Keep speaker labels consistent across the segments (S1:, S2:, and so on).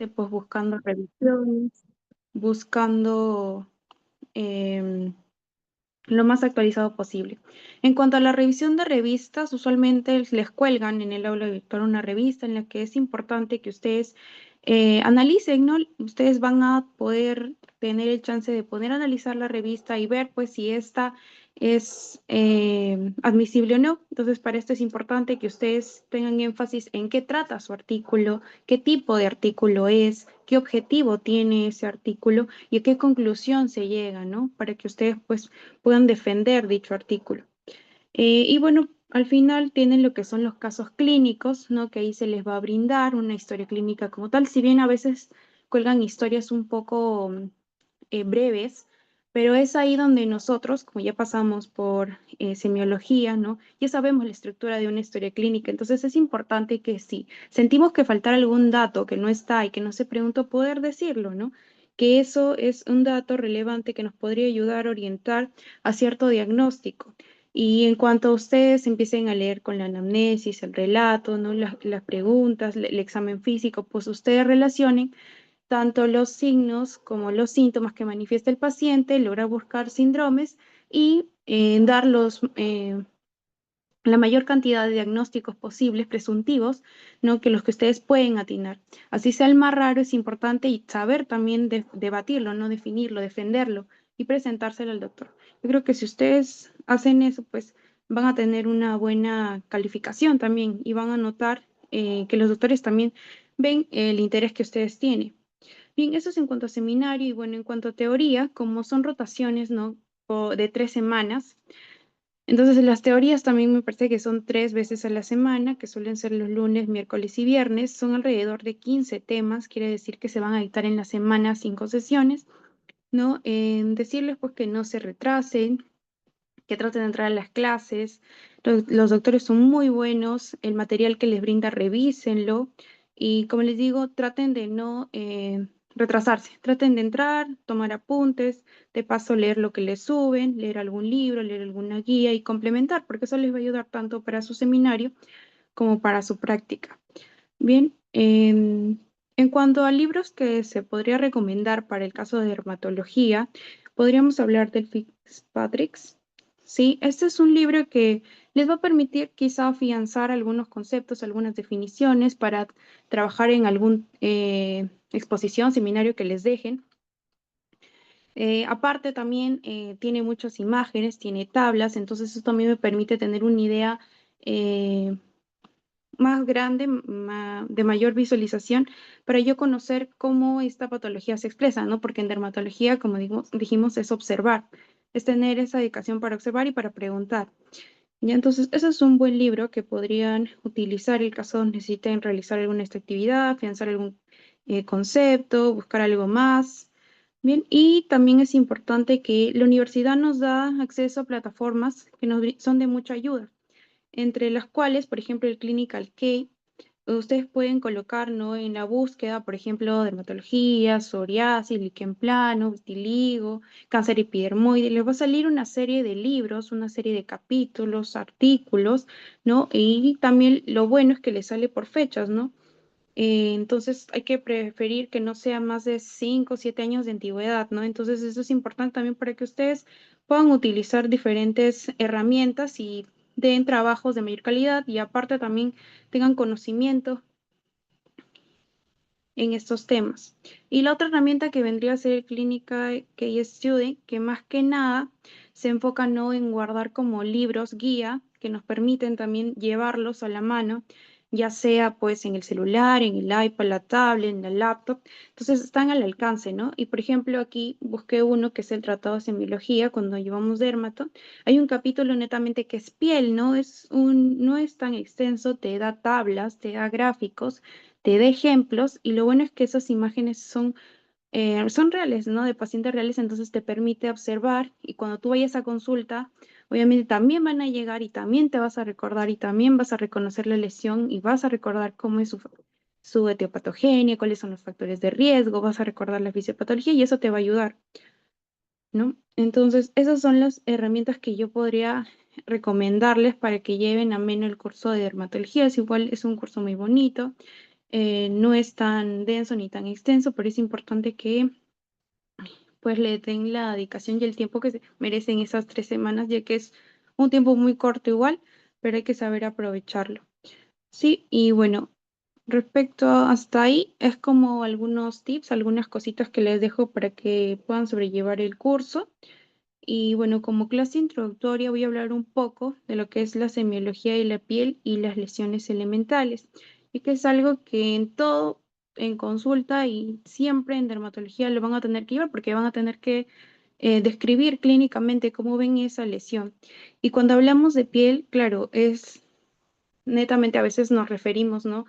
S1: pues buscando revisiones, buscando em, lo más actualizado posible. En cuanto a la revisión de revistas, usualmente les cuelgan en el aula virtual una revista en la que es importante que ustedes analicen, ¿no? Ustedes van a poder tener el chance de poder analizar la revista y ver, pues, si esta es admisible o no. Entonces, para esto es importante que ustedes tengan énfasis en qué trata su artículo, qué tipo de artículo es, qué objetivo tiene ese artículo y a qué conclusión se llega, ¿no? Para que ustedes, pues, puedan defender dicho artículo. Y bueno, al final tienen lo que son los casos clínicos, ¿no? Que ahí se les va a brindar una historia clínica como tal, si bien a veces cuelgan historias un poco breves, pero es ahí donde nosotros, como ya pasamos por semiología, ¿no? Ya sabemos la estructura de una historia clínica, entonces es importante que si sentimos que faltar algún dato que no está y que no se preguntó, poder decirlo, ¿no? Que eso es un dato relevante que nos podría ayudar a orientar a cierto diagnóstico. Y en cuanto a ustedes empiecen a leer con la anamnesis, el relato, ¿no? Las preguntas, el examen físico, pues ustedes relacionen tanto los signos como los síntomas que manifiesta el paciente, logra buscar síndromes y dar la mayor cantidad de diagnósticos posibles, presuntivos, ¿no? Que los que ustedes pueden atinar. Así sea el más raro, es importante y saber también debatirlo, no definirlo, defenderlo y presentárselo al doctor. Yo creo que si ustedes hacen eso, pues van a tener una buena calificación también y van a notar que los doctores también ven el interés que ustedes tienen. Bien, eso es en cuanto a seminario y bueno, en cuanto a teoría, como son rotaciones, ¿no? De 3 semanas. Entonces, las teorías también me parece que son 3 veces a la semana, que suelen ser los lunes, miércoles y viernes. Son alrededor de 15 temas, quiere decir que se van a dictar en la semana 5 sesiones, ¿no? Decirles pues que no se retrasen, que traten de entrar a las clases. Los doctores son muy buenos, el material que les brinda, revísenlo. Y como les digo, traten de no retrasarse, traten de entrar, tomar apuntes, de paso leer lo que les suben, leer algún libro, leer alguna guía y complementar, porque eso les va a ayudar tanto para su seminario como para su práctica. Bien, en cuanto a libros que se podría recomendar para el caso de dermatología, podríamos hablar del Fitzpatrick's. Sí, este es un libro que les va a permitir quizá afianzar algunos conceptos, algunas definiciones para trabajar en algún exposición, seminario que les dejen. Aparte también tiene muchas imágenes, tiene tablas, entonces eso también me permite tener una idea eh, más grande, de mayor visualización, para yo conocer cómo esta patología se expresa, ¿no? Porque en dermatología, como dijimos, es observar, es tener esa dedicación para observar y para preguntar. Ya, entonces, ese es un buen libro que podrían utilizar en el caso necesiten realizar alguna esta actividad, afianzar algún concepto, buscar algo más. Bien, y también es importante que la universidad nos da acceso a plataformas que son de mucha ayuda, entre las cuales, por ejemplo, el Clinical Key, ustedes pueden colocar, ¿no? En la búsqueda, por ejemplo, dermatología, psoriasis, líquen plano, vitiligo, cáncer epidermoide, les va a salir una serie de libros, una serie de capítulos, artículos, ¿no? Y también lo bueno es que les sale por fechas, ¿no? Entonces hay que preferir que no sea más de 5 o 7 años de antigüedad, ¿no? Entonces eso es importante también para que ustedes puedan utilizar diferentes herramientas y den trabajos de mayor calidad y aparte también tengan conocimiento en estos temas. Y la otra herramienta que vendría a ser el Clinical Case Study, que más que nada se enfoca no en guardar como libros guía, que nos permiten también llevarlos a la mano, ya sea pues en el celular, en el iPad, la tablet, en la laptop. Entonces están al alcance, ¿no? Y por ejemplo aquí busqué uno que es el Tratado de Semiología cuando llevamos dermato. Hay un capítulo netamente que es piel, ¿no? No es tan extenso, te da tablas, te da gráficos, te da ejemplos y lo bueno es que esas imágenes son reales, ¿no? De pacientes reales, entonces te permite observar y cuando tú vayas a consulta, obviamente también van a llegar y también te vas a recordar y también vas a reconocer la lesión y vas a recordar cómo es su etiopatogenia, cuáles son los factores de riesgo, vas a recordar la fisiopatología y eso te va a ayudar, ¿no? Entonces, esas son las herramientas que yo podría recomendarles para que lleven ameno el curso de dermatología. Es igual, es un curso muy bonito. no es tan denso ni tan extenso, pero es importante que pues le den la dedicación y el tiempo que se merecen esas 3 semanas, ya que es un tiempo muy corto igual, pero hay que saber aprovecharlo. Sí, y bueno, respecto hasta ahí, es como algunos tips, algunas cositas que les dejo para que puedan sobrellevar el curso. Y bueno, como clase introductoria voy a hablar un poco de lo que es la semiología de la piel y las lesiones elementales, y que es algo que en todo, en consulta y siempre en dermatología lo van a tener que llevar porque van a tener que describir clínicamente cómo ven esa lesión. Y cuando hablamos de piel, claro, es netamente a veces nos referimos, ¿no?,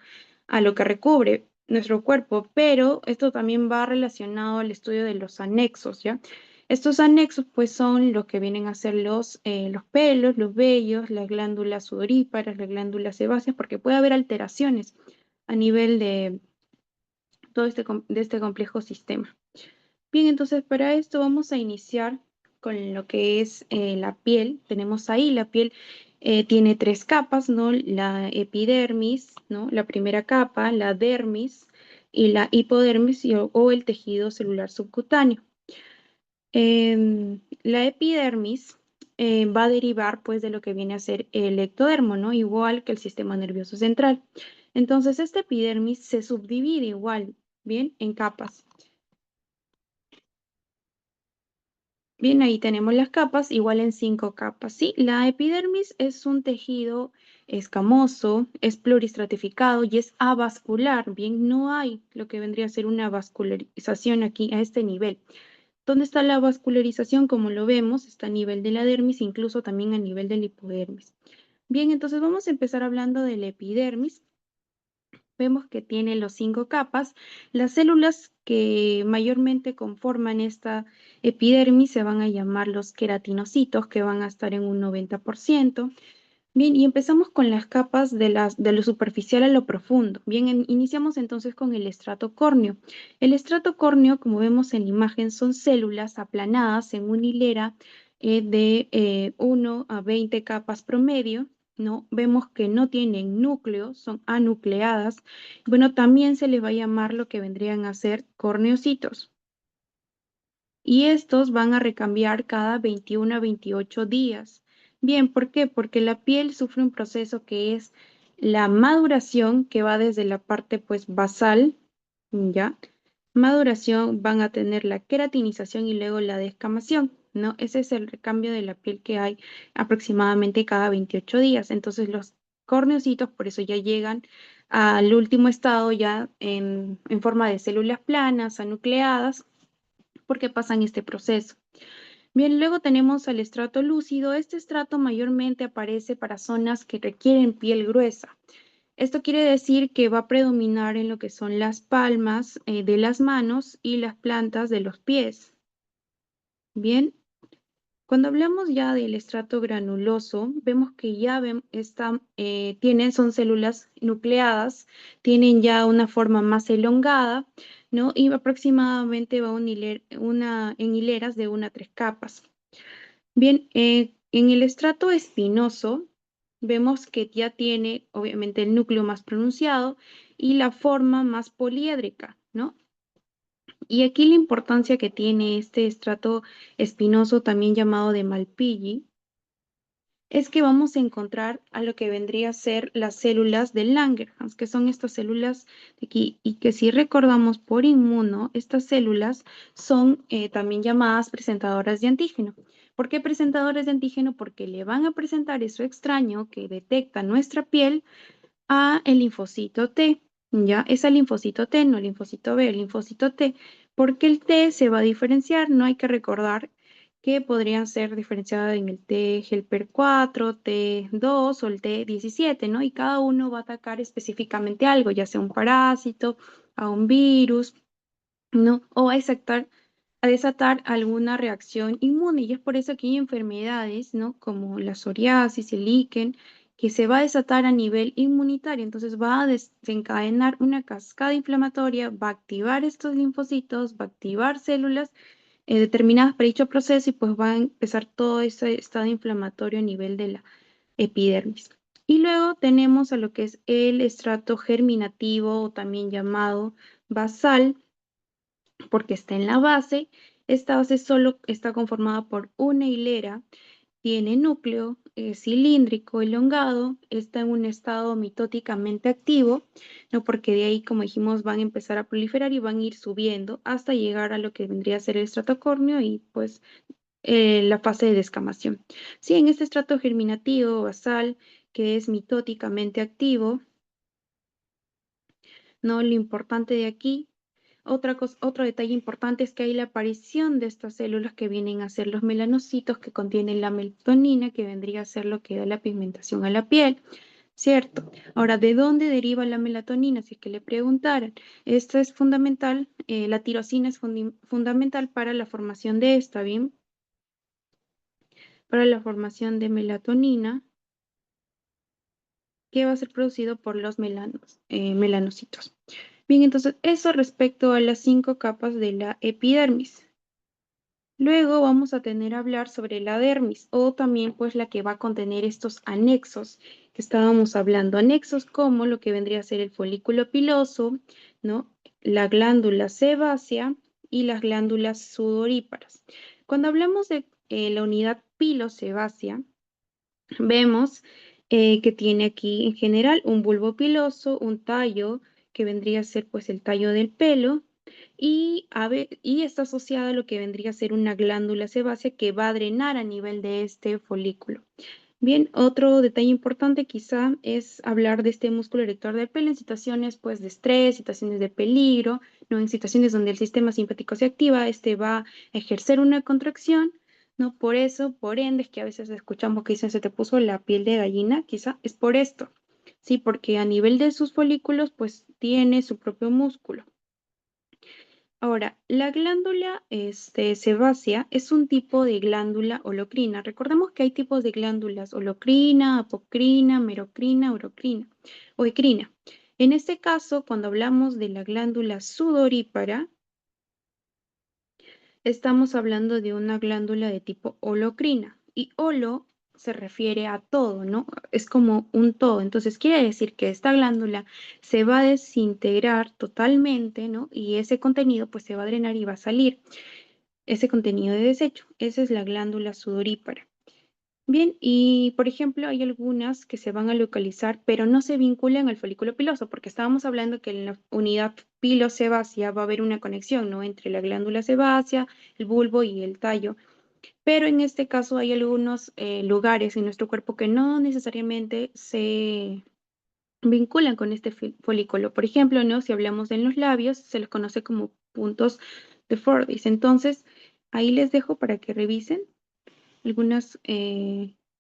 S1: a lo que recubre nuestro cuerpo, pero esto también va relacionado al estudio de los anexos, ¿ya? Estos anexos, pues, son los que vienen a ser los pelos, los vellos, las glándulas sudoríparas, las glándulas sebáceas, porque puede haber alteraciones a nivel de todo de este complejo sistema. Bien, entonces para esto vamos a iniciar con lo que es la piel. Tenemos ahí la piel, tiene 3 capas, ¿no? La epidermis, ¿no? La primera capa, la dermis y la hipodermis o el tejido celular subcutáneo. La epidermis va a derivar pues de lo que viene a ser el ectodermo, ¿no? Igual que el sistema nervioso central. Entonces, esta epidermis se subdivide igual, bien, en capas. Bien, ahí tenemos las capas, igual en 5 capas, ¿sí? La epidermis es un tejido escamoso, es pluristratificado y es avascular, bien, no hay lo que vendría a ser una vascularización aquí a este nivel. ¿Dónde está la vascularización? Como lo vemos, está a nivel de la dermis, incluso también a nivel del hipodermis. Bien, entonces vamos a empezar hablando de la epidermis. Vemos que tiene los 5 capas. Las células que mayormente conforman esta epidermis se van a llamar los queratinocitos, que van a estar en un 90%. Bien, y empezamos con las capas de lo superficial a lo profundo. Bien, iniciamos entonces con el estrato córneo. El estrato córneo, como vemos en la imagen, son células aplanadas en una hilera de 1 a 20 capas promedio, ¿no? Vemos que no tienen núcleo, son anucleadas. Bueno, también se les va a llamar lo que vendrían a ser corneocitos. Y estos van a recambiar cada 21 a 28 días. Bien, ¿por qué? Porque la piel sufre un proceso que es la maduración, que va desde la parte pues basal, ¿ya? Maduración, van a tener la queratinización y luego la descamación, ¿no? Ese es el recambio de la piel que hay aproximadamente cada 28 días. Entonces los corneocitos por eso ya llegan al último estado ya en forma de células planas, anucleadas, porque pasan este proceso. Bien, luego tenemos al estrato lúcido. Este estrato mayormente aparece para zonas que requieren piel gruesa. Esto quiere decir que va a predominar en lo que son las palmas de las manos y las plantas de los pies. Bien, cuando hablamos ya del estrato granuloso, vemos que ya son células nucleadas, tienen ya una forma más elongada, ¿no? Y aproximadamente va en hileras de 1 a 3 capas. Bien, en el estrato espinoso vemos que ya tiene obviamente el núcleo más pronunciado y la forma más poliédrica, ¿no? Y aquí la importancia que tiene este estrato espinoso, también llamado de Malpighi, es que vamos a encontrar a lo que vendría a ser las células de Langerhans, que son estas células de aquí, y que si recordamos por inmuno, estas células son también llamadas presentadoras de antígeno. ¿Por qué presentadoras de antígeno? Porque le van a presentar eso extraño que detecta nuestra piel a el linfocito T, ¿ya? Es el linfocito T, no el linfocito B, el linfocito T, porque el T se va a diferenciar, no hay que recordar que podrían ser diferenciadas en el T helper 4, T2 o el T17, ¿no? Y cada uno va a atacar específicamente algo, ya sea un parásito, a un virus, ¿no? O a desatar alguna reacción inmune. Y es por eso que hay enfermedades, ¿no? Como la psoriasis, el líquen, que se va a desatar a nivel inmunitario. Entonces va a desencadenar una cascada inflamatoria, va a activar estos linfocitos, va a activar células determinadas para dicho proceso y pues va a empezar todo ese estado inflamatorio a nivel de la epidermis. Y luego tenemos a lo que es el estrato germinativo o también llamado basal, porque está en la base. Esta base solo está conformada por una hilera, tiene núcleo, es cilíndrico, elongado, está en un estado mitóticamente activo, ¿no? Porque de ahí, como dijimos, van a empezar a proliferar y van a ir subiendo hasta llegar a lo que vendría a ser el estrato córneo y pues la fase de descamación. Sí, en este estrato germinativo basal, que es mitóticamente activo, ¿no? Lo importante de aquí, otro detalle importante es que hay la aparición de estas células que vienen a ser los melanocitos que contienen la melatonina, que vendría a ser lo que da la pigmentación a la piel, ¿cierto? Ahora, ¿de dónde deriva la melatonina? Si es que le preguntaran. Esta es fundamental, la tirosina es fundamental para la formación de esta, ¿bien? Para la formación de melatonina, que va a ser producido por los melanocitos. Bien, entonces eso respecto a las 5 capas de la epidermis. Luego vamos a tener a hablar sobre la dermis o también pues la que va a contener estos anexos que estábamos hablando. Anexos como lo que vendría a ser el folículo piloso, ¿no? La glándula sebácea y las glándulas sudoríparas. Cuando hablamos de la unidad pilosebácea, vemos que tiene aquí en general un bulbo piloso, un tallo que vendría a ser pues el tallo del pelo y está asociada a lo que vendría a ser una glándula sebácea que va a drenar a nivel de este folículo. Bien, otro detalle importante quizá es hablar de este músculo erector del pelo en situaciones pues de estrés, situaciones de peligro, no en situaciones donde el sistema simpático se activa, este va a ejercer una contracción, ¿no? Por eso, por ende, es que a veces escuchamos que dicen se te puso la piel de gallina, quizá es por esto, sí, porque a nivel de sus folículos pues tiene su propio músculo. Ahora, la glándula sebácea es un tipo de glándula holocrina. Recordemos que hay tipos de glándulas: holocrina, apocrina, merocrina, urocrina o ecrina. En este caso, cuando hablamos de la glándula sudorípara, estamos hablando de una glándula de tipo holocrina. Y holo se refiere a todo, ¿no? Es como un todo. Entonces quiere decir que esta glándula se va a desintegrar totalmente, ¿no? Y ese contenido pues se va a drenar y va a salir ese contenido de desecho. Esa es la glándula sudorípara. Bien, y por ejemplo, hay algunas que se van a localizar, pero no se vinculan al folículo piloso, porque estábamos hablando que en la unidad pilosebácea va a haber una conexión, ¿no? Entre la glándula sebácea, el bulbo y el tallo. Pero en este caso hay algunos lugares en nuestro cuerpo que no necesariamente se vinculan con este folículo. Por ejemplo, ¿no? Si hablamos en los labios, se los conoce como puntos de Fordis. Entonces, ahí les dejo para que revisen algunas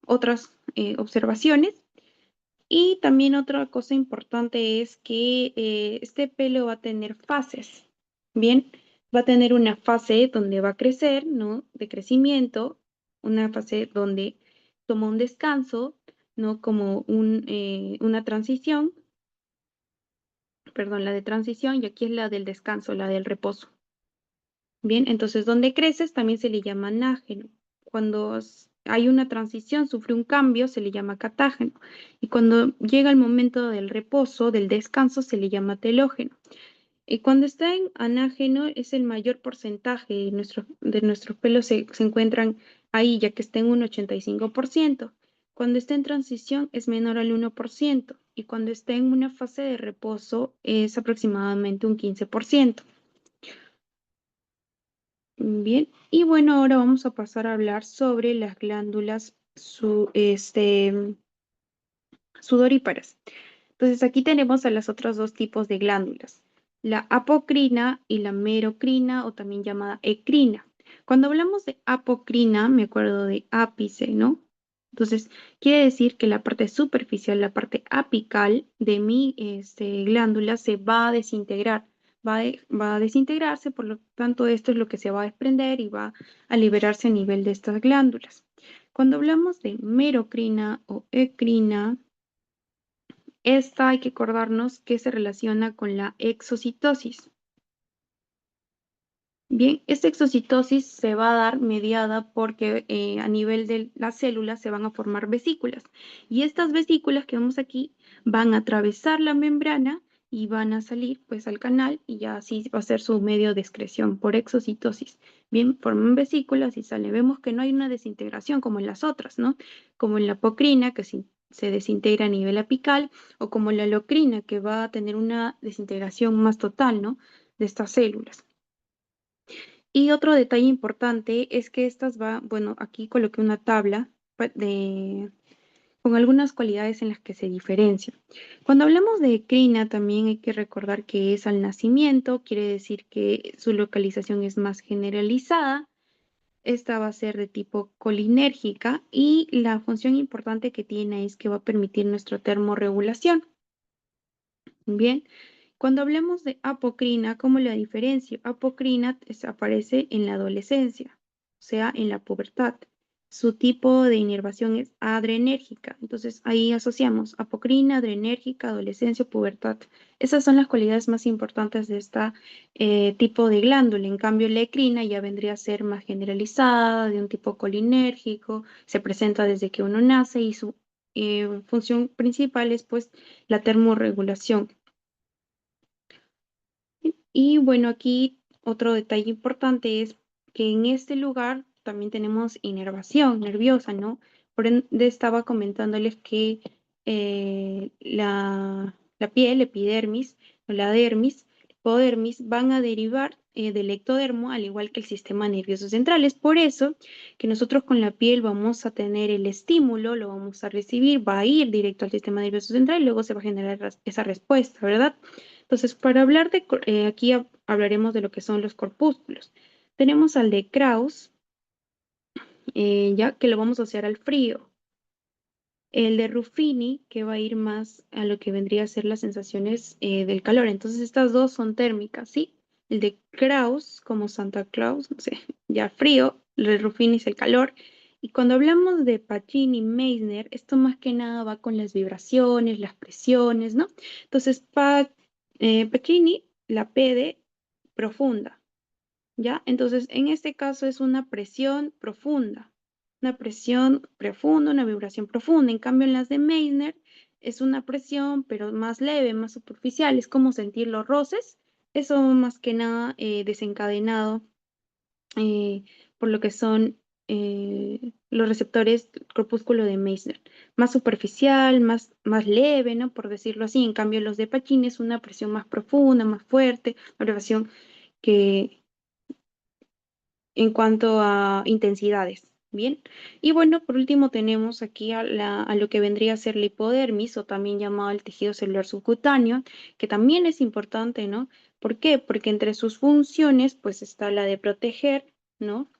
S1: otras observaciones. Y también otra cosa importante es que este pelo va a tener fases. Bien, va a tener una fase donde va a crecer, ¿no? De crecimiento, una fase donde toma un descanso, ¿no? Como una transición, perdón, la de transición, y aquí es la del descanso, la del reposo. Bien, entonces donde creces también se le llama anágeno. Cuando hay una transición, sufre un cambio, se le llama catágeno. Y cuando llega el momento del reposo, del descanso, se le llama telógeno. Y cuando está en anágeno es el mayor porcentaje de nuestros pelos se encuentran ahí, ya que está en un 85%. Cuando está en transición es menor al 1%. Y cuando está en una fase de reposo es aproximadamente un 15%. Bien, y bueno, ahora vamos a pasar a hablar sobre las glándulas sudoríparas. Entonces aquí tenemos a los otros dos tipos de glándulas, la apocrina y la merocrina o también llamada ecrina. Cuando hablamos de apocrina, me acuerdo de ápice, ¿no? Entonces, quiere decir que la parte superficial, la parte apical de mi glándula se va a desintegrar, va a desintegrarse, por lo tanto, esto es lo que se va a desprender y va a liberarse a nivel de estas glándulas. Cuando hablamos de merocrina o ecrina, esta hay que acordarnos que se relaciona con la exocitosis. Bien, esta exocitosis se va a dar mediada porque a nivel de las células se van a formar vesículas y estas vesículas que vemos aquí van a atravesar la membrana y van a salir pues al canal y ya así va a ser su medio de excreción por exocitosis. Bien, forman vesículas y sale. Vemos que no hay una desintegración como en las otras, ¿no? Como en la apocrina que se desintegra a nivel apical o como la locrina que va a tener una desintegración más total, ¿no? De estas células. Y otro detalle importante es que bueno, aquí coloqué una tabla con algunas cualidades en las que se diferencian. Cuando hablamos de crina, también hay que recordar que es al nacimiento, quiere decir que su localización es más generalizada. Esta va a ser de tipo colinérgica y la función importante que tiene es que va a permitir nuestra termorregulación. Bien, cuando hablamos de apocrina, ¿cómo la diferencio? Apocrina aparece en la adolescencia, o sea, en la pubertad. Su tipo de inervación es adrenérgica. Entonces ahí asociamos apocrina, adrenérgica, adolescencia, pubertad. Esas son las cualidades más importantes de este tipo de glándula. En cambio, la ecrina ya vendría a ser más generalizada, de un tipo colinérgico, se presenta desde que uno nace y su función principal es pues la termorregulación. Y bueno, aquí otro detalle importante es que en este lugar también tenemos inervación nerviosa, ¿no? Por ende, estaba comentándoles que la piel, epidermis, o la dermis, hipodermis, van a derivar del ectodermo, al igual que el sistema nervioso central. Es por eso que nosotros con la piel vamos a tener el estímulo, lo vamos a recibir, va a ir directo al sistema nervioso central y luego se va a generar esa respuesta, ¿verdad? Entonces, para hablar aquí hablaremos de lo que son los corpúsculos. Tenemos al de Krauss, ya que lo vamos a asociar al frío. El de Ruffini, que va a ir más a lo que vendría a ser las sensaciones del calor. Entonces, estas dos son térmicas, ¿sí? El de Krauss, como Santa Claus, no sé, ya frío. El de Ruffini es el calor. Y cuando hablamos de Pacini y Meissner, esto más que nada va con las vibraciones, las presiones, ¿no? Entonces, Pacini, la P de profunda, ¿ya? Entonces, en este caso es una presión profunda, una vibración profunda. En cambio, en las de Meissner es una presión, pero más leve, más superficial. Es como sentir los roces. Eso más que nada desencadenado eh, por lo que son los receptores corpúsculo de Meissner. Más superficial, más leve, ¿no? Por decirlo así. En cambio, los de Pacini es una presión más profunda, más fuerte, una presión que en cuanto a intensidades. Bien, y bueno, por último tenemos aquí a lo que vendría a ser la hipodermis o también llamado el tejido celular subcutáneo, que también es importante, ¿no? ¿Por qué? Porque entre sus funciones pues está la de proteger, ¿no?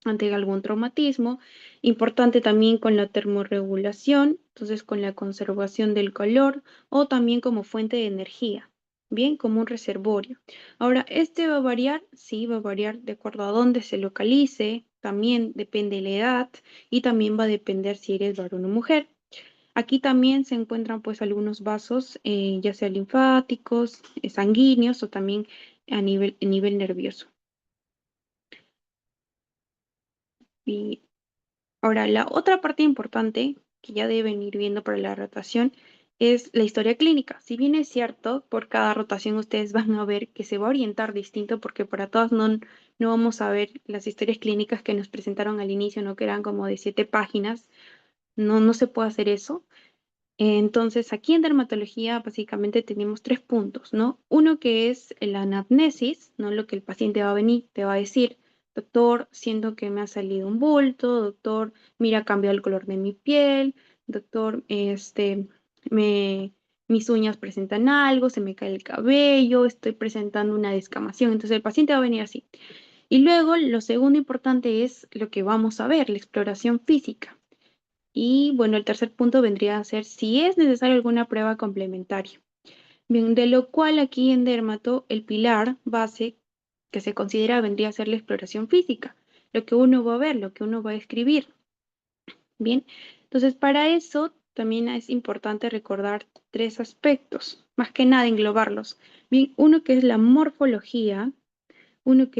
S1: Ante algún traumatismo, importante también con la termorregulación, entonces con la conservación del calor o también como fuente de energía, bien, como un reservorio. Ahora, este va a variar, sí, va a variar de acuerdo a dónde se localice, también depende de la edad y también va a depender si eres varón o mujer. Aquí también se encuentran pues algunos vasos, ya sea linfáticos, sanguíneos o también a nivel nervioso. Y ahora, la otra parte importante que ya deben ir viendo para la rotación es la historia clínica. Si bien es cierto, por cada rotación ustedes van a ver que se va a orientar distinto porque para todas no vamos a ver las historias clínicas que nos presentaron al inicio, ¿no? Que eran como de 7 páginas. No se puede hacer eso. Entonces, aquí en dermatología básicamente tenemos 3 puntos, ¿no? Uno que es la anamnesis, ¿no? Lo que el paciente va a venir, te va a decir, doctor, siento que me ha salido un bulto, doctor, mira, ha cambiado el color de mi piel, doctor, me, mis uñas presentan algo, se me cae el cabello, estoy presentando una descamación. Entonces, el paciente va a venir así. Y luego, lo segundo importante es lo que vamos a ver, la exploración física. Y bueno, el tercer punto vendría a ser si es necesaria alguna prueba complementaria. Bien, de lo cual aquí en Dermato el pilar base que se considera vendría a ser la exploración física, lo que uno va a ver, lo que uno va a escribir. Bien, entonces para eso también es importante recordar 3 aspectos, más que nada englobarlos. Bien, uno que es la morfología, Segundo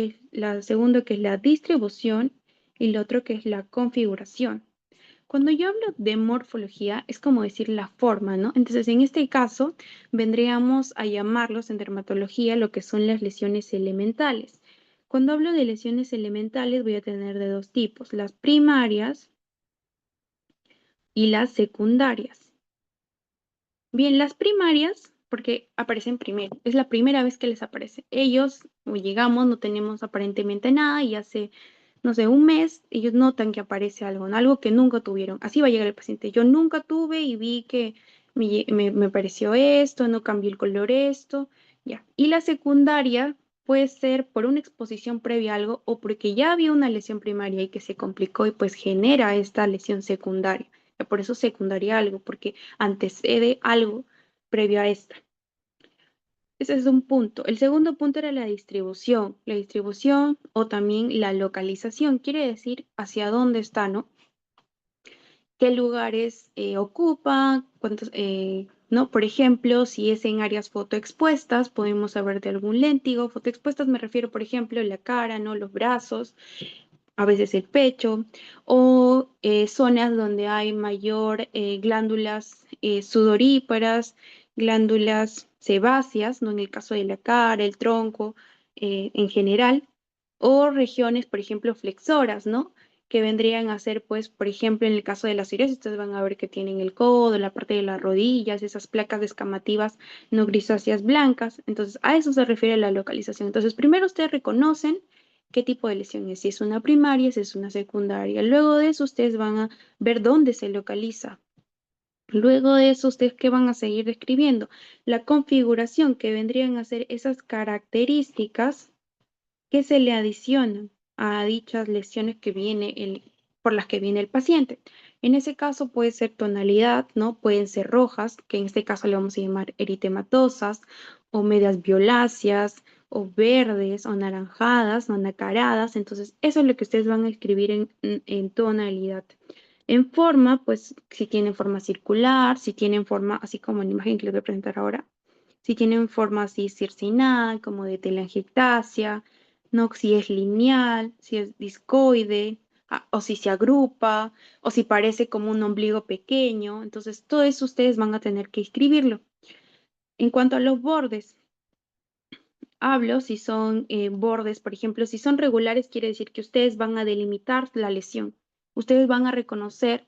S1: que es la distribución y el otro que es la configuración. Cuando yo hablo de morfología, es como decir la forma, ¿no? Entonces, en este caso, vendríamos a llamarlos en dermatología lo que son las lesiones elementales. Cuando hablo de lesiones elementales, voy a tener de dos tipos, las primarias y las secundarias. Bien, las primarias, porque aparecen primero, es la primera vez que les aparece. Ellos, o llegamos, no tenemos aparentemente nada y hace, no sé, un mes, ellos notan que aparece algo, ¿no? Algo que nunca tuvieron. Así va a llegar el paciente. Yo nunca tuve y vi que me pareció esto, no cambió el color esto, ya. Y la secundaria puede ser por una exposición previa a algo o porque ya había una lesión primaria y que se complicó y pues genera esta lesión secundaria. Por eso secundaria algo, porque antecede algo previo a esta. Ese es un punto. El segundo punto era la distribución. La distribución o también la localización. Quiere decir hacia dónde está, ¿no? ¿Qué lugares ocupa? ¿Cuántos, no? Por ejemplo, si es en áreas fotoexpuestas, podemos saber de algún léntigo. Fotoexpuestas me refiero, por ejemplo, a la cara, ¿no? Los brazos, a veces el pecho, o zonas donde hay mayor glándulas sudoríparas, glándulas sebáceas, ¿no? En el caso de la cara, el tronco en general, o regiones, por ejemplo, flexoras, ¿no? Que vendrían a ser, pues, por ejemplo, en el caso de la psoriasis, ustedes van a ver que tienen el codo, la parte de las rodillas, esas placas descamativas no grisáceas blancas. Entonces, a eso se refiere la localización. Entonces, primero ustedes reconocen qué tipo de lesión es, si es una primaria, si es una secundaria. Luego de eso, ustedes van a ver dónde se localiza. Luego de eso, ustedes qué van a seguir describiendo. La configuración, que vendrían a ser esas características que se le adicionan a dichas lesiones por las que viene el paciente. En ese caso puede ser tonalidad, ¿no? Pueden ser rojas, que en este caso le vamos a llamar eritematosas, o medias violáceas, o verdes, o naranjadas, o nacaradas. Entonces, eso es lo que ustedes van a escribir en tonalidad. En forma, pues si tienen forma circular, si tienen forma, así como en la imagen que les voy a presentar ahora, si tienen forma así circinal, como de telangiectasia, ¿no? Si es lineal, si es discoide, o si se agrupa, o si parece como un ombligo pequeño. Entonces, todo eso ustedes van a tener que escribirlo. En cuanto a los bordes, hablo si son bordes, por ejemplo, si son regulares, quiere decir que ustedes van a delimitar la lesión. Ustedes van a reconocer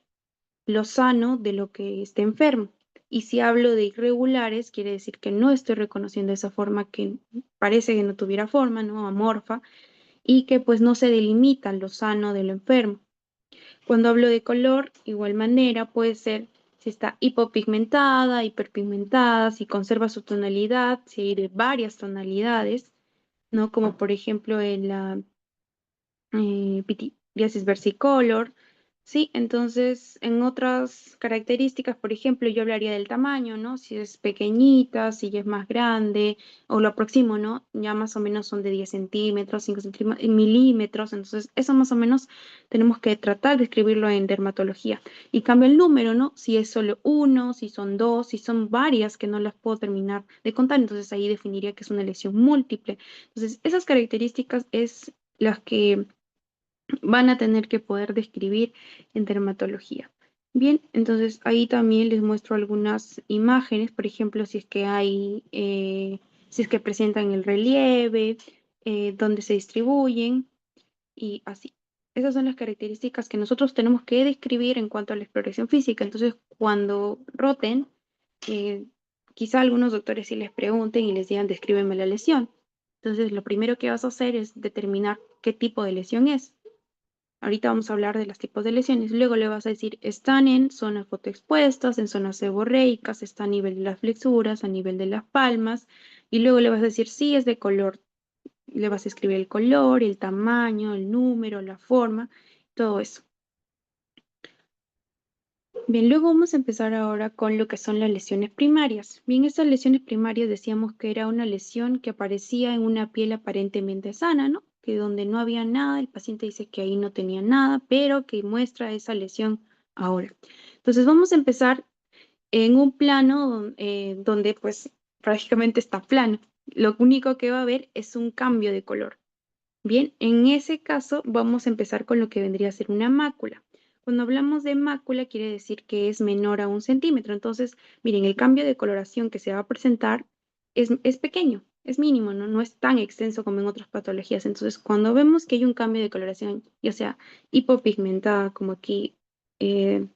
S1: lo sano de lo que esté enfermo. Y si hablo de irregulares, quiere decir que no estoy reconociendo esa forma que parece que no tuviera forma, ¿no? Amorfa, y que pues no se delimita lo sano de lo enfermo. Cuando hablo de color, igual manera, puede ser si está hipopigmentada, hiperpigmentada, si conserva su tonalidad, si hay de varias tonalidades, ¿no? Como por ejemplo en la pityriasis versicolor, ¿sí? Entonces, en otras características, por ejemplo, yo hablaría del tamaño, ¿no? Si es pequeñita, si ya es más grande, o lo aproximo, ¿no? Ya más o menos son de 10 centímetros, 5 milímetros, entonces eso más o menos tenemos que tratar de escribirlo en dermatología. Y cambia el número, ¿no? Si es solo uno, si son dos, si son varias que no las puedo terminar de contar, entonces ahí definiría que es una lesión múltiple. Entonces, esas características es las que van a tener que poder describir en dermatología. Bien, entonces ahí también les muestro algunas imágenes, por ejemplo, si es que presentan el relieve, dónde se distribuyen y así. Esas son las características que nosotros tenemos que describir en cuanto a la exploración física. Entonces, cuando roten, eh, quizá algunos doctores sí les pregunten y les digan, descríbeme la lesión. Entonces, lo primero que vas a hacer es determinar qué tipo de lesión es. Ahorita vamos a hablar de los tipos de lesiones. Luego le vas a decir, están en zonas fotoexpuestas, en zonas seborreicas, está a nivel de las flexuras, a nivel de las palmas. Y luego le vas a decir, sí, es de color. Le vas a escribir el color, el tamaño, el número, la forma, todo eso. Bien, luego vamos a empezar ahora con lo que son las lesiones primarias. Bien, estas lesiones primarias decíamos que era una lesión que aparecía en una piel aparentemente sana, ¿no? Que donde no había nada, el paciente dice que ahí no tenía nada, pero que muestra esa lesión ahora. Entonces vamos a empezar en un plano donde pues prácticamente está plano. Lo único que va a haber es un cambio de color. Bien, en ese caso vamos a empezar con lo que vendría a ser una mácula. Cuando hablamos de mácula quiere decir que es menor a 1 centímetro. Entonces, miren, el cambio de coloración que se va a presentar es pequeño, es mínimo, ¿no? No es tan extenso como en otras patologías. Entonces, cuando vemos que hay un cambio de coloración, ya sea hipopigmentada, como aquí, eh,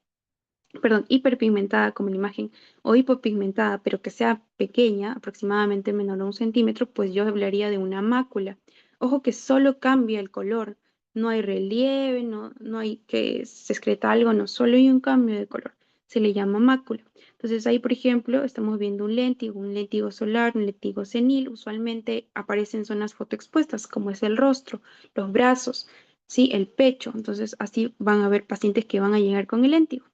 S1: perdón, hiperpigmentada como la imagen, o hipopigmentada, pero que sea pequeña, aproximadamente menor a 1 centímetro, pues yo hablaría de una mácula. Ojo que solo cambia el color, no hay relieve, no hay que se excreta algo, no, solo hay un cambio de color. Se le llama mácula. Entonces ahí, por ejemplo, estamos viendo un léntigo solar, un léntigo senil, usualmente aparece en zonas fotoexpuestas, como es el rostro, los brazos, ¿sí? El pecho. Entonces así van a haber pacientes que van a llegar con el léntigo.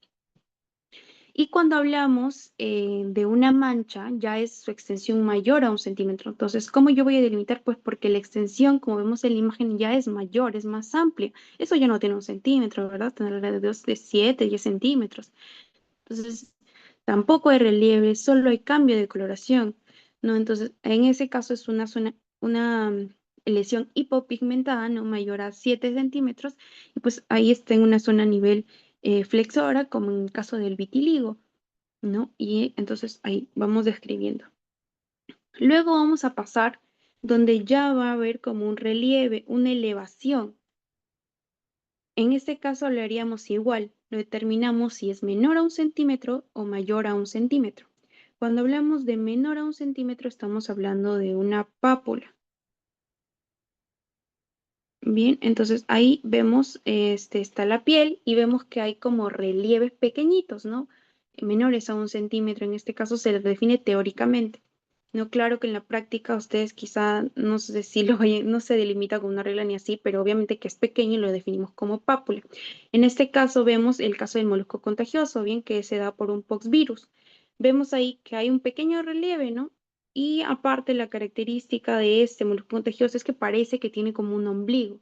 S1: Y cuando hablamos de una mancha, ya es su extensión mayor a 1 centímetro. Entonces, ¿cómo yo voy a delimitar? Pues porque la extensión, como vemos en la imagen, ya es mayor, es más amplia. Eso ya no tiene 1 centímetro, ¿verdad? Tiene alrededor de 7, 10 centímetros. Entonces, tampoco hay relieve, solo hay cambio de coloración, ¿no? Entonces, en ese caso es una zona, una lesión hipopigmentada, no mayor a 7 centímetros, y pues ahí está en una zona a nivel flexora, como en el caso del vitiligo, ¿no? Y entonces ahí vamos describiendo. Luego vamos a pasar donde ya va a haber como un relieve, una elevación. En este caso lo haríamos igual, lo determinamos si es menor a 1 centímetro o mayor a 1 centímetro. Cuando hablamos de menor a 1 centímetro estamos hablando de una pápula. Bien, entonces ahí vemos, está la piel y vemos que hay como relieves pequeñitos, ¿no? Menores a 1 centímetro, en este caso se les define teóricamente. No, claro que en la práctica ustedes quizá, no sé si no se delimita con una regla ni así, pero obviamente que es pequeño y lo definimos como pápula. En este caso vemos el caso del molusco contagioso, bien que se da por un poxvirus. Vemos ahí que hay un pequeño relieve, ¿no? Y aparte la característica de este molusco contagioso es que parece que tiene como un ombligo.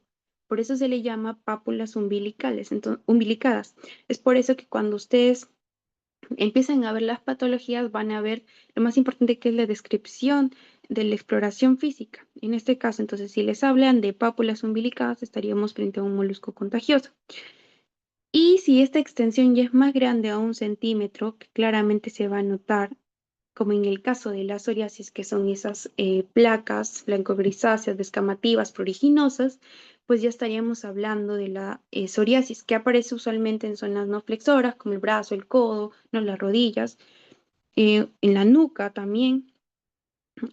S1: Por eso se le llama pápulas umbilicales, umbilicadas. Es por eso que cuando ustedes empiezan a ver las patologías, van a ver lo más importante que es la descripción de la exploración física. En este caso, entonces, si les hablan de pápulas umbilicadas, estaríamos frente a un molusco contagioso. Y si esta extensión ya es más grande a 1 centímetro, que claramente se va a notar, como en el caso de la psoriasis, que son esas placas blanco-grisáceas, descamativas, pruriginosas, pues ya estaríamos hablando de la psoriasis, que aparece usualmente en zonas no flexoras, como el brazo, el codo, no las rodillas, en la nuca también.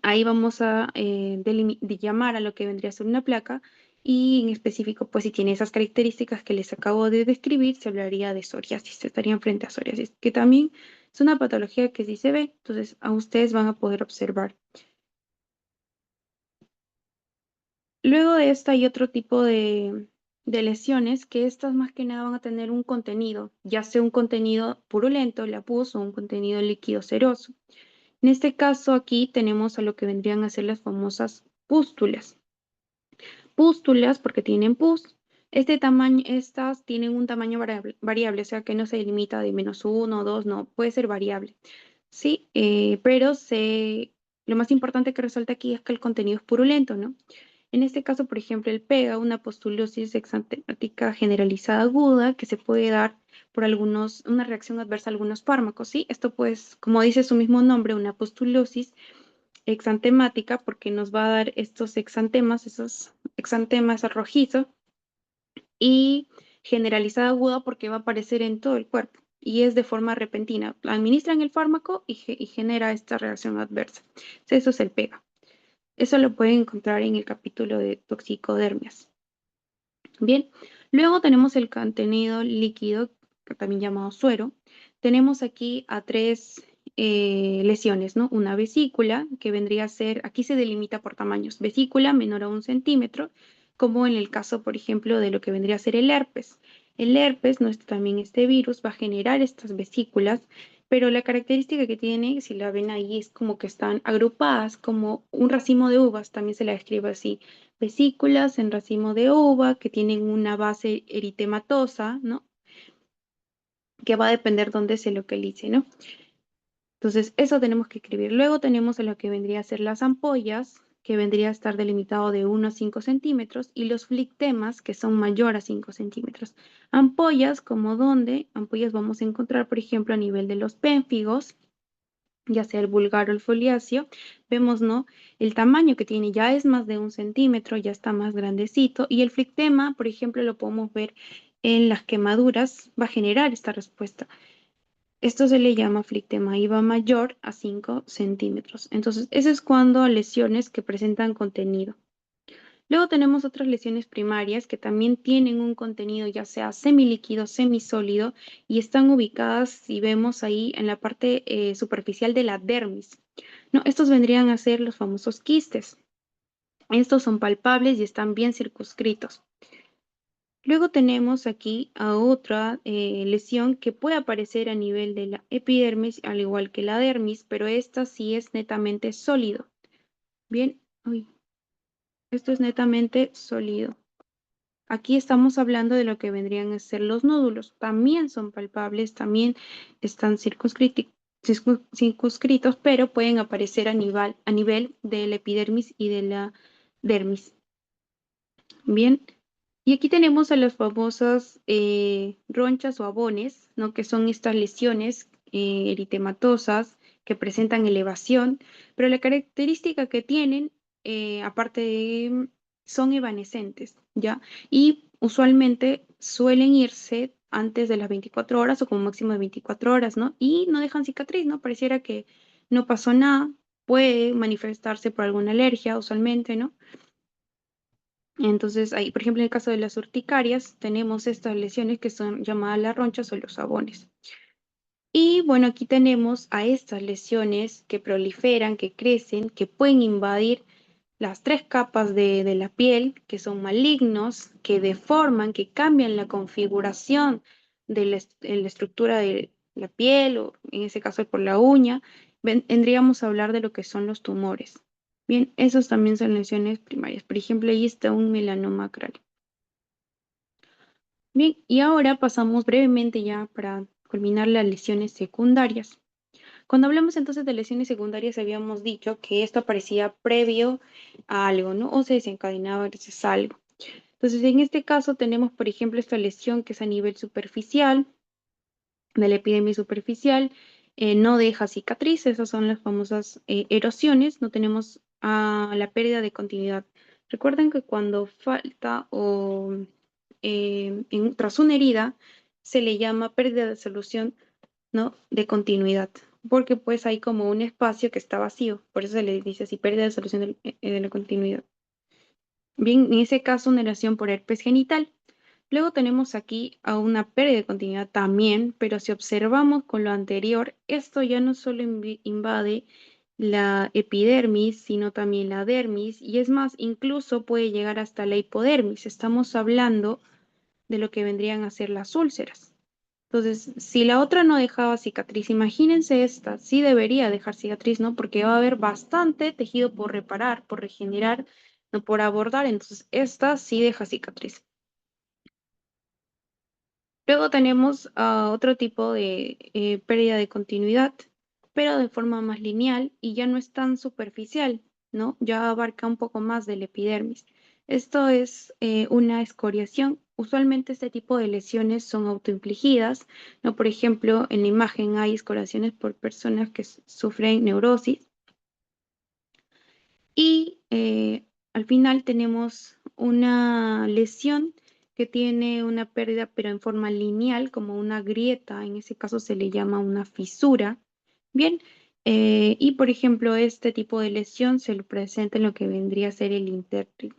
S1: Ahí vamos a llamar a lo que vendría a ser una placa y en específico, pues si tiene esas características que les acabo de describir, se hablaría de psoriasis, estarían frente a psoriasis, que también es una patología que sí se ve, entonces a ustedes van a poder observar. Luego de esta hay otro tipo de lesiones que estas más que nada van a tener un contenido, ya sea un contenido purulento, la pus, o un contenido líquido seroso. En este caso aquí tenemos a lo que vendrían a ser las famosas pústulas. Pústulas porque tienen pus. Este tamaño, estas tienen un tamaño variable, o sea que no se limita de -1 o 2, no, puede ser variable. Sí, pero lo más importante que resalta aquí es que el contenido es purulento, ¿no? En este caso, por ejemplo, el PEGA, una pustulosis exantemática generalizada aguda que se puede dar por una reacción adversa a algunos fármacos, ¿sí? Esto pues, como dice su mismo nombre, una pustulosis exantemática porque nos va a dar estos exantemas, esos exantemas rojizos y generalizada aguda porque va a aparecer en todo el cuerpo y es de forma repentina. Administran el fármaco y genera esta reacción adversa. Eso es el PEGA. Eso lo pueden encontrar en el capítulo de toxicodermias. Bien, luego tenemos el contenido líquido, también llamado suero. Tenemos aquí a tres lesiones, ¿no? Una vesícula, que vendría a ser, aquí se delimita por tamaños, vesícula menor a 1 centímetro, como en el caso, por ejemplo, de lo que vendría a ser el herpes. El herpes, no está también este virus, va a generar estas vesículas, pero la característica que tiene, si la ven ahí, es como que están agrupadas como un racimo de uvas, también se la describe así vesículas en racimo de uva que tienen una base eritematosa, ¿no? Que va a depender dónde se localice, ¿no? Entonces, eso tenemos que escribir. Luego tenemos a lo que vendría a ser las ampollas, que vendría a estar delimitado de 1 a 5 centímetros, y los flictemas, que son mayor a 5 centímetros. Ampollas, como dónde, ampollas vamos a encontrar, por ejemplo, a nivel de los pénfigos, ya sea el vulgar o el foliáceo. Vemos, ¿no? El tamaño que tiene ya es más de 1 centímetro, ya está más grandecito, y el flictema, por ejemplo, lo podemos ver en las quemaduras, va a generar esta respuesta. Esto se le llama flictema y va mayor a 5 centímetros. Entonces, eso es cuando lesiones que presentan contenido. Luego tenemos otras lesiones primarias que también tienen un contenido ya sea semilíquido, semisólido, y están ubicadas, si vemos ahí, en la parte superficial de la dermis. No, estos vendrían a ser los famosos quistes. Estos son palpables y están bien circunscritos. Luego tenemos aquí a otra lesión que puede aparecer a nivel de la epidermis, al igual que la dermis, pero esta sí es netamente sólido. Bien, uy, esto es netamente sólido. Aquí estamos hablando de lo que vendrían a ser los nódulos. También son palpables, también están circunscritos, pero pueden aparecer a nivel de la epidermis y de la dermis. Bien, y aquí tenemos a las famosas ronchas o abones, ¿no? Que son estas lesiones eritematosas que presentan elevación, pero la característica que tienen, aparte de, son evanescentes, ¿ya? Y usualmente suelen irse antes de las 24 horas o como máximo de 24 horas, ¿no? Y no dejan cicatriz, ¿no? Pareciera que no pasó nada, puede manifestarse por alguna alergia usualmente, ¿no? Entonces, ahí, por ejemplo, en el caso de las urticarias, tenemos estas lesiones que son llamadas las ronchas o los sabones. Y bueno, aquí tenemos a estas lesiones que proliferan, que crecen, que pueden invadir las 3 capas de la piel, que son malignos, que deforman, que cambian la configuración de la estructura de la piel, o en ese caso por la uña. Vendríamos a hablar de lo que son los tumores. Bien, esos también son lesiones primarias. Por ejemplo, ahí está un melanoma acral. Bien, y ahora pasamos brevemente ya para culminar las lesiones secundarias. Cuando hablamos entonces de lesiones secundarias, habíamos dicho que esto aparecía previo a algo, ¿no? O se desencadenaba gracias a algo. Entonces, en este caso tenemos, por ejemplo, esta lesión que es a nivel superficial, de la epidermis superficial, no deja cicatriz, esas son las famosas erosiones, no tenemos la pérdida de continuidad. Recuerden que cuando falta o tras una herida se le llama pérdida de solución, ¿no? De continuidad, porque pues hay como un espacio que está vacío, por eso se le dice así, pérdida de solución de la continuidad. Bien, en ese caso, una erosión por herpes genital. Luego tenemos aquí a una pérdida de continuidad también, pero si observamos con lo anterior, esto ya no solo invade la epidermis, sino también la dermis, y es más, incluso puede llegar hasta la hipodermis. Estamos hablando de lo que vendrían a ser las úlceras. Entonces, si la otra no dejaba cicatriz, imagínense esta, sí debería dejar cicatriz, ¿no? Porque va a haber bastante tejido por reparar, por regenerar, no por abordar, entonces esta sí deja cicatriz. Luego tenemos otro tipo de pérdida de continuidad, pero de forma más lineal y ya no es tan superficial, ¿no? Ya abarca un poco más del epidermis. Esto es una escoriación. Usualmente este tipo de lesiones son autoinfligidas, ¿no? Por ejemplo, en la imagen hay escoriaciones por personas que sufren neurosis y al final tenemos una lesión que tiene una pérdida, pero en forma lineal, como una grieta. En ese caso se le llama una fisura. Bien, y por ejemplo, este tipo de lesión se lo presenta en lo que vendría a ser el intértimo.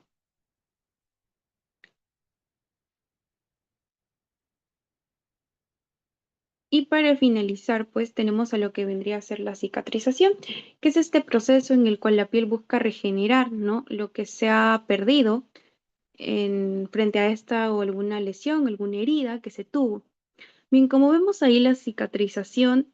S1: Y para finalizar, pues tenemos a lo que vendría a ser la cicatrización, que es este proceso en el cual la piel busca regenerar, ¿no? Lo que se ha perdido frente a esta o alguna lesión, alguna herida que se tuvo. Bien, como vemos ahí, la cicatrización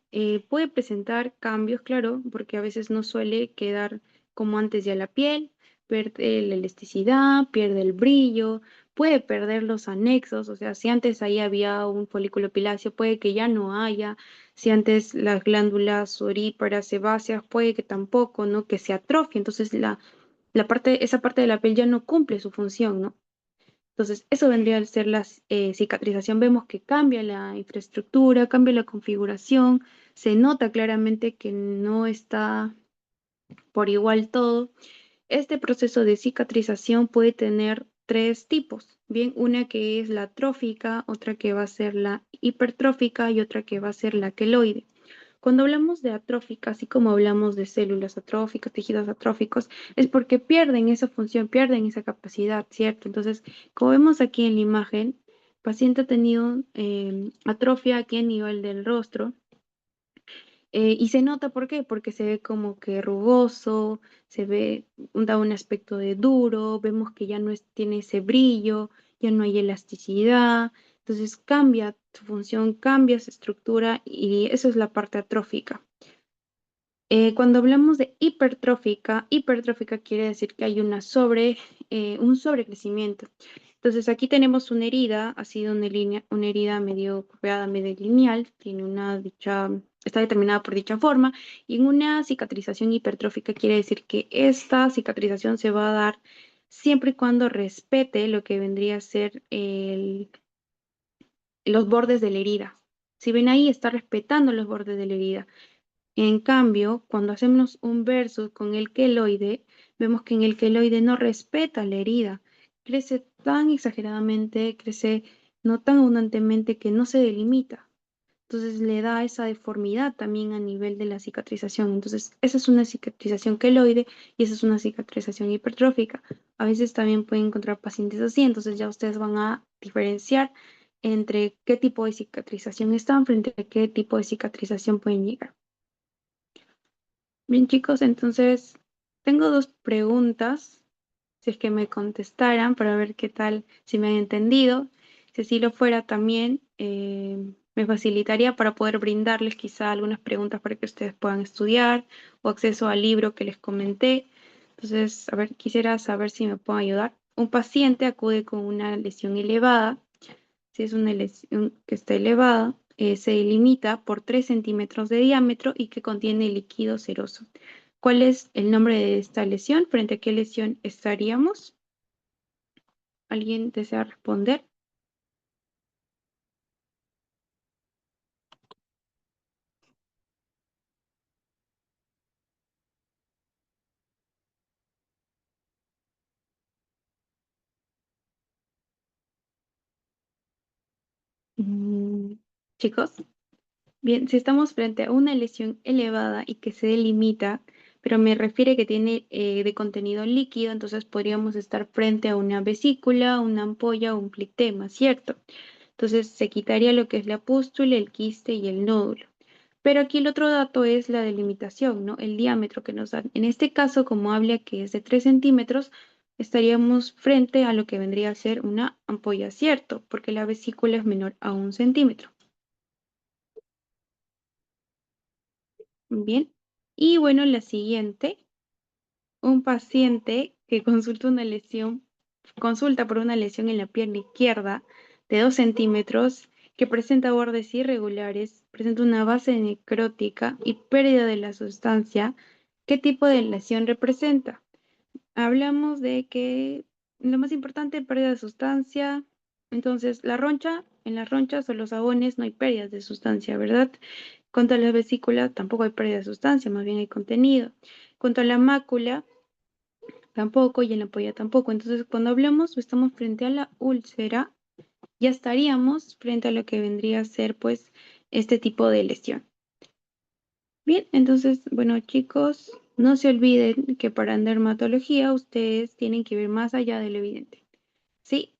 S1: puede presentar cambios, claro, porque a veces no suele quedar como antes ya la piel, pierde la elasticidad, pierde el brillo, puede perder los anexos, o sea, si antes ahí había un folículo piláceo, puede que ya no haya, si antes las glándulas sudoríparas, sebáceas, puede que tampoco, ¿no? Que se atrofie, entonces esa parte de la piel ya no cumple su función, ¿no? Entonces, eso vendría a ser la cicatrización. Vemos que cambia la infraestructura, cambia la configuración, se nota claramente que no está por igual todo. Este proceso de cicatrización puede tener tres tipos, bien, una que es la trófica, otra que va a ser la hipertrófica y otra que va a ser la queloide. Cuando hablamos de atrófica, así como hablamos de células atróficas, tejidos atróficos, es porque pierden esa función, pierden esa capacidad, ¿cierto? Entonces, como vemos aquí en la imagen, el paciente ha tenido atrofia aquí a nivel del rostro, y se nota, ¿por qué? Porque se ve como que rugoso, se ve, da un aspecto de duro, vemos que ya no tiene ese brillo, ya no hay elasticidad, entonces cambia su función, cambia su estructura y eso es la parte atrófica. Cuando hablamos de hipertrófica quiere decir que hay un sobrecrecimiento. Entonces aquí tenemos una herida, ha sido una herida medio curveada, medio lineal, tiene está determinada por dicha forma, y en una cicatrización hipertrófica quiere decir que esta cicatrización se va a dar siempre y cuando respete lo que vendría a ser los bordes de la herida. Si ven ahí, está respetando los bordes de la herida. En cambio, cuando hacemos un versus con el queloide, vemos que en el queloide no respeta la herida. Crece tan exageradamente, crece no tan abundantemente que no se delimita. Entonces le da esa deformidad también a nivel de la cicatrización. Entonces, esa es una cicatrización queloide y esa es una cicatrización hipertrófica. A veces también pueden encontrar pacientes así, entonces ya ustedes van a diferenciar entre qué tipo de cicatrización están frente a qué tipo de cicatrización pueden llegar. Bien, chicos, entonces tengo dos preguntas, si es que me contestaran para ver qué tal, si me han entendido. Si así lo fuera también, me facilitaría para poder brindarles quizá algunas preguntas para que ustedes puedan estudiar o acceso al libro que les comenté. Entonces, a ver, quisiera saber si me pueden ayudar. Un paciente acude con una lesión elevada. Si es una lesión que está elevada, se delimita por 3 centímetros de diámetro y que contiene líquido seroso. ¿Cuál es el nombre de esta lesión? ¿Frente a qué lesión estaríamos? ¿Alguien desea responder? Mm, chicos, bien, si estamos frente a una lesión elevada y que se delimita, pero me refiere que tiene de contenido líquido, entonces podríamos estar frente a una vesícula, una ampolla o un plictema, ¿cierto? Entonces se quitaría lo que es la pústula, el quiste y el nódulo. Pero aquí el otro dato es la delimitación, ¿no? El diámetro que nos dan. En este caso, como habla que es de 3 centímetros, estaríamos frente a lo que vendría a ser una ampolla, ¿cierto? Porque la vesícula es menor a 1 centímetro. Bien. Y bueno, la siguiente, un paciente que consulta por una lesión en la pierna izquierda de 2 centímetros, que presenta bordes irregulares, presenta una base necrótica y pérdida de la sustancia. ¿Qué tipo de lesión representa? Hablamos de que lo más importante, pérdida de sustancia. Entonces, en las ronchas o los sabones no hay pérdidas de sustancia, ¿verdad? Contra la vesícula tampoco hay pérdida de sustancia, más bien hay contenido. Contra la mácula tampoco y en la ampolla tampoco. Entonces, cuando hablamos o estamos frente a la úlcera, ya estaríamos frente a lo que vendría a ser, pues, este tipo de lesión. Bien, entonces, bueno, chicos, no se olviden que para dermatología ustedes tienen que ver más allá de lo evidente. ¿Sí?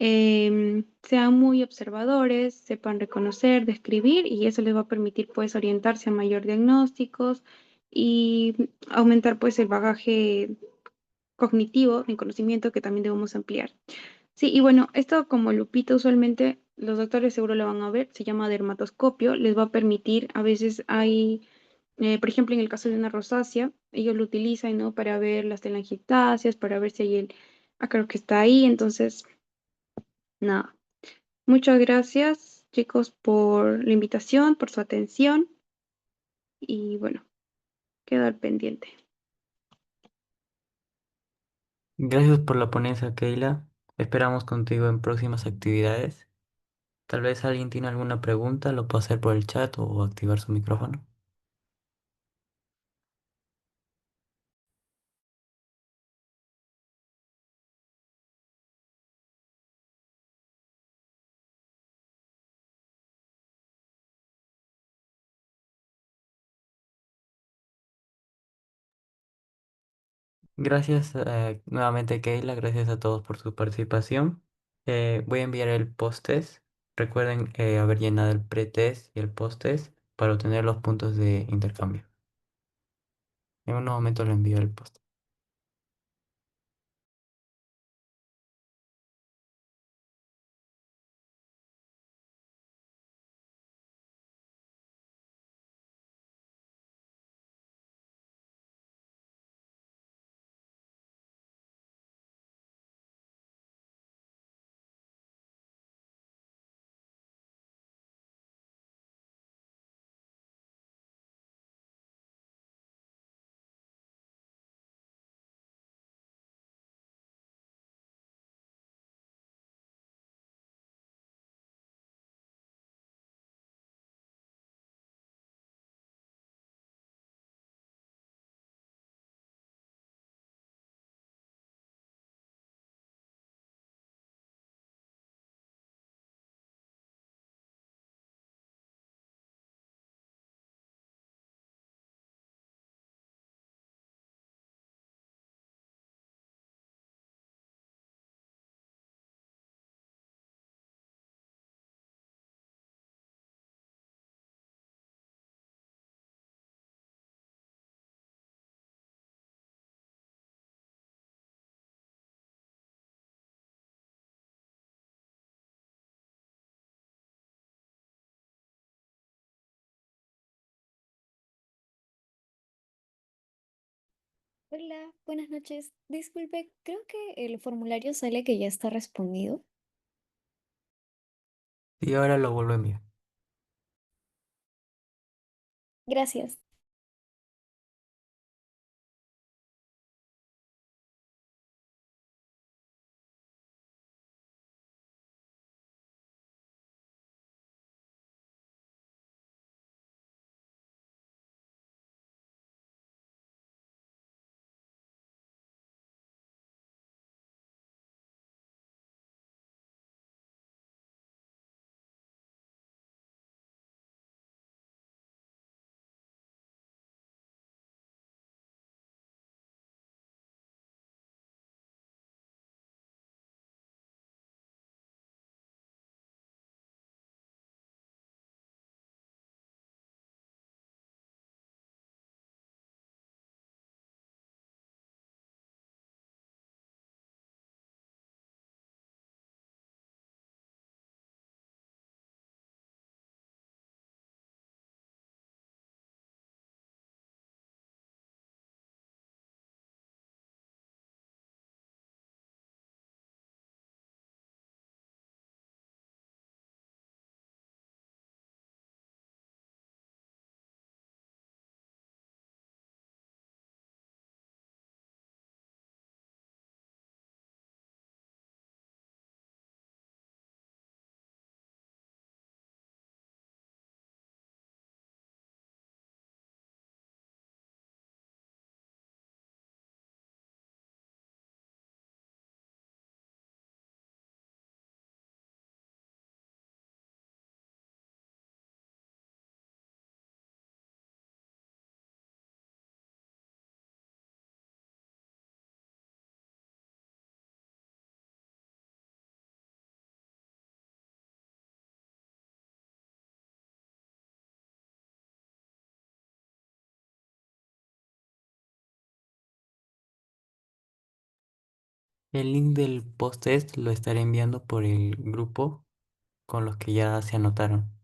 S1: Sean muy observadores, sepan reconocer, describir y eso les va a permitir pues orientarse a mayor diagnósticos y aumentar pues el bagaje cognitivo, en conocimiento que también debemos ampliar. Sí, y bueno, esto como lupita usualmente los doctores seguro lo van a ver, se llama dermatoscopio, les va a permitir, a veces hay, por ejemplo, en el caso de una rosácea, ellos lo utilizan, ¿no? Para ver las telangiectasias, para ver si hay creo que está ahí, entonces, nada. Muchas gracias, chicos, por la invitación, por su atención y bueno, quedo al pendiente.
S2: Gracias por la ponencia, Keila. Esperamos contigo en próximas actividades. Tal vez alguien tiene alguna pregunta, lo puede hacer por el chat o activar su micrófono. Gracias nuevamente, Keila. Gracias a todos por su participación. Voy a enviar el post-test. Recuerden haber llenado el pre-test y el post-test para obtener los puntos de intercambio. En un momento le envío el post.
S3: Hola, buenas noches. Disculpe, creo que el formulario sale que ya está respondido.
S2: Y ahora lo vuelvo a enviar.
S3: Gracias.
S2: El link del post-test lo estaré enviando por el grupo con los que ya se anotaron.